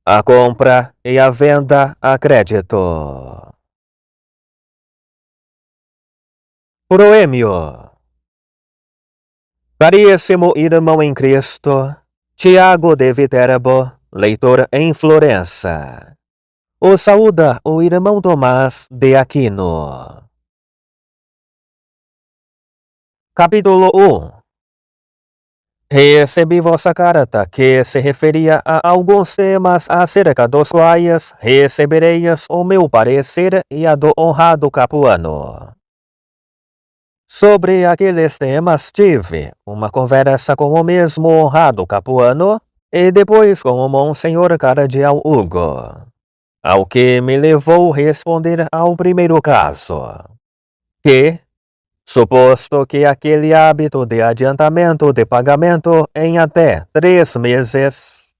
A compra e a venda a crédito. Proêmio. Caríssimo irmão em Cristo, Tiago de Viterbo, leitor em Florença. O saúda o irmão Tomás de Aquino. Capítulo 1. Recebi vossa carta, que se referia a alguns temas acerca dos quais recebereis o meu parecer e a do honrado capuano. Sobre aqueles temas tive uma conversa com o mesmo honrado capuano e depois com o Monsenhor Cardeal Hugo, ao que me levou responder ao primeiro caso, que, suposto que aquele hábito de adiantamento de pagamento em até 3 meses,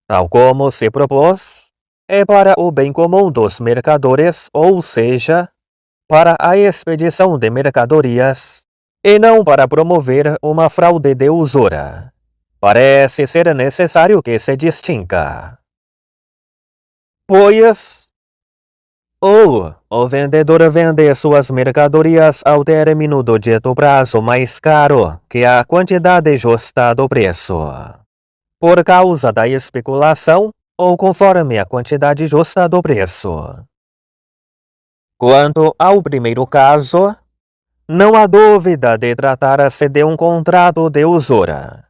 tal como se propôs, é para o bem comum dos mercadores, ou seja, para a expedição de mercadorias, e não para promover uma fraude de usura. Parece ser necessário que se distinga. Pois, ou o vendedor vende suas mercadorias ao término do dito prazo mais caro que a quantidade justa do preço, por causa da especulação ou conforme a quantidade justa do preço. Quanto ao primeiro caso, não há dúvida de tratar-se de um contrato de usura,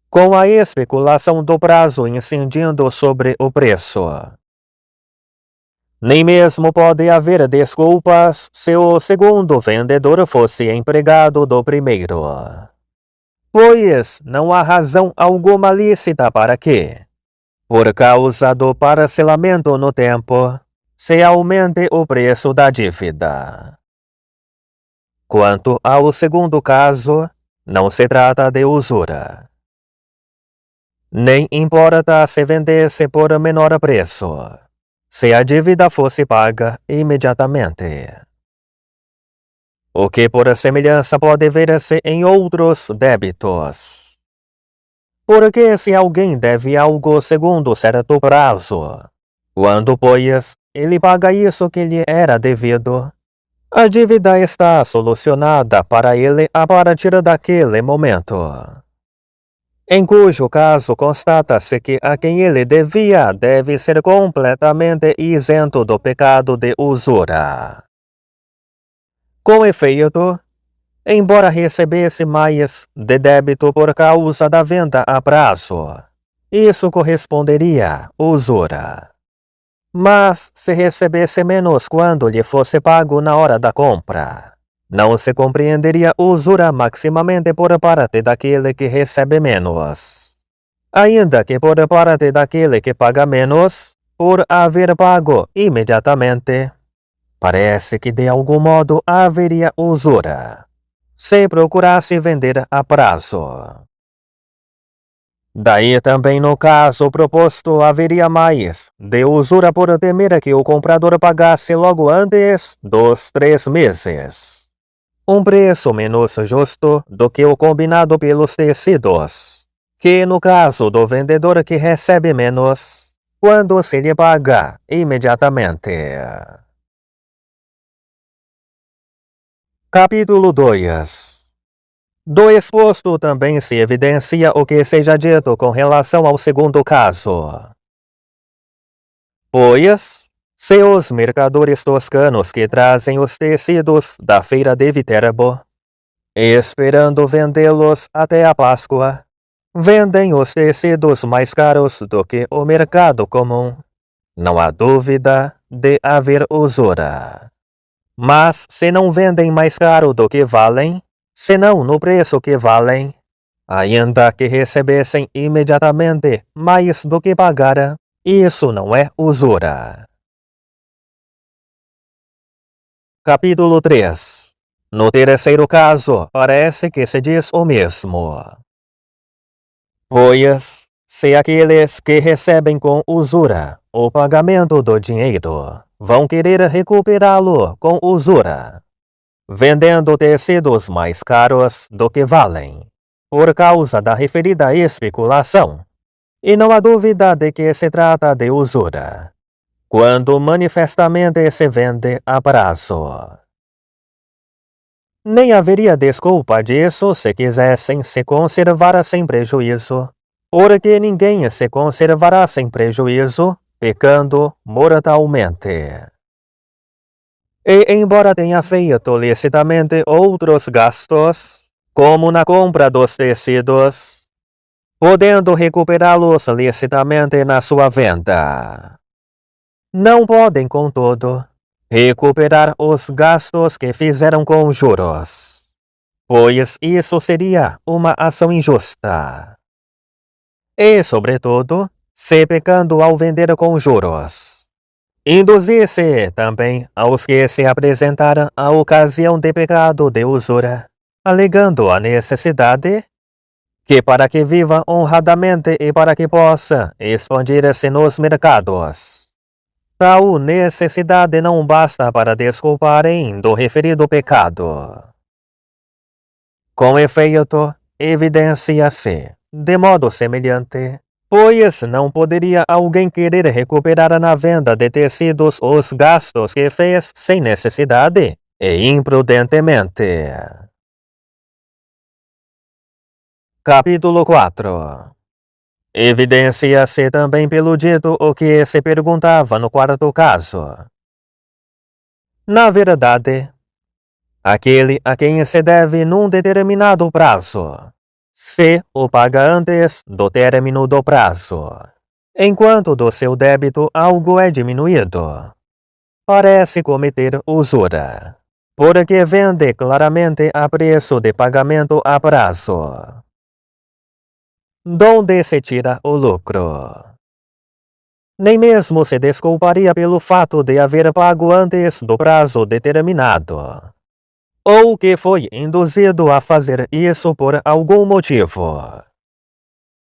com a especulação do prazo incidindo sobre o preço. Nem mesmo pode haver desculpas se o segundo vendedor fosse empregado do primeiro, pois não há razão alguma lícita para que, por causa do parcelamento no tempo, se aumente o preço da dívida. Quanto ao segundo caso, não se trata de usura. Nem importa se vendesse por menor preço, se a dívida fosse paga imediatamente. O que por semelhança pode ver-se em outros débitos. Porque se alguém deve algo segundo certo prazo, quando, pois, ele paga isso que lhe era devido, a dívida está solucionada para ele a partir daquele momento, em cujo caso constata-se que a quem ele devia deve ser completamente isento do pecado de usura. Com efeito, embora recebesse mais de débito por causa da venda a prazo, isso corresponderia usura. Mas se recebesse menos quando lhe fosse pago na hora da compra, não se compreenderia usura maximamente por parte daquele que recebe menos, ainda que por parte daquele que paga menos, por haver pago imediatamente. Parece que de algum modo haveria usura, se procurasse vender a prazo. Daí também no caso proposto haveria mais de usura por temer que o comprador pagasse logo antes dos 3 meses um preço menos justo do que o combinado pelos tecidos, que no caso do vendedor que recebe menos, quando se lhe paga imediatamente. Capítulo 2. Do exposto também se evidencia o que seja dito com relação ao segundo caso. Pois, se os mercadores toscanos que trazem os tecidos da feira de Viterbo, esperando vendê-los até a Páscoa, vendem os tecidos mais caros do que o mercado comum, não há dúvida de haver usura. Mas se não vendem mais caro do que valem, senão no preço que valem, ainda que recebessem imediatamente mais do que pagara, isso não é usura. Capítulo 3. No terceiro caso, parece que se diz o mesmo. Pois, se aqueles que recebem com usura o pagamento do dinheiro vão querer recuperá-lo com usura, vendendo tecidos mais caros do que valem, por causa da referida especulação, E não há dúvida de que se trata de usura, quando manifestamente se vende a prazo. Nem haveria desculpa disso se quisessem se conservar sem prejuízo, porque ninguém se conservará sem prejuízo, pecando mortalmente. E embora tenha feito licitamente outros gastos, como na compra dos tecidos, podendo recuperá-los licitamente na sua venda, não podem, contudo, recuperar os gastos que fizeram com juros, pois isso seria uma ação injusta. E, sobretudo, se pecando ao vender com juros, induzisse também aos que se apresentaram à ocasião de pecado de usura, alegando a necessidade, que para que viva honradamente e para que possa expandir-se nos mercados, tal necessidade não basta para desculparem do referido pecado. Com efeito, evidencia-se, de modo semelhante, pois não poderia alguém querer recuperar na venda de tecidos os gastos que fez sem necessidade e imprudentemente. Capítulo 4. Evidencia-se também pelo dito o que se perguntava no quarto caso. Na verdade, aquele a quem se deve num determinado prazo, se o paga antes do término do prazo, enquanto do seu débito algo é diminuído, parece cometer usura, porque vende claramente a preço de pagamento a prazo, donde se tira o lucro. Nem mesmo se desculparia pelo fato de haver pago antes do prazo determinado, ou que foi induzido a fazer isso por algum motivo,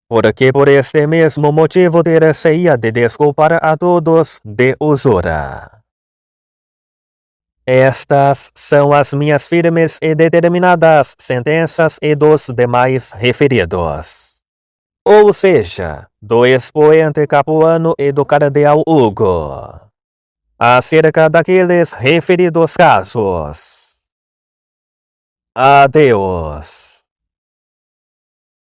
porque por este mesmo motivo ter-se-ia de desculpar a todos de usura. Estas são as minhas firmes e determinadas sentenças e dos demais referidos, ou seja, do expoente Capuano e do cardeal Hugo, acerca daqueles referidos casos. Adeus.